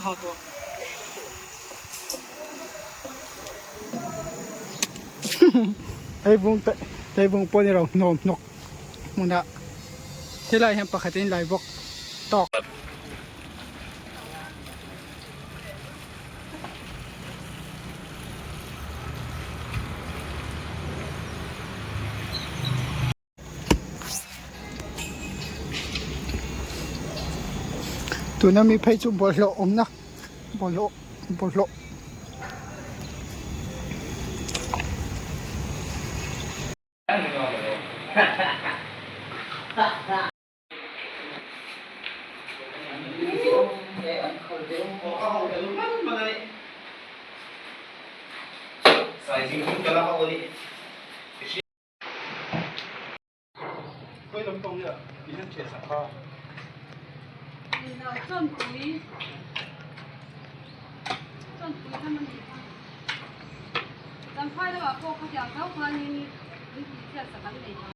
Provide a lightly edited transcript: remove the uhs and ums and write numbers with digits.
好多。tay bung po ni raw nom nok muna sila yang pakatin live walk talk tu na mi phai chu bolo om na bolo bolo Sai chính chúng cho nó không có đi. Quay lồng tung nữa, đi lên chuyển sản kho. Trôn túi他们地方，咱拍的话，我讲到话你这是很地方。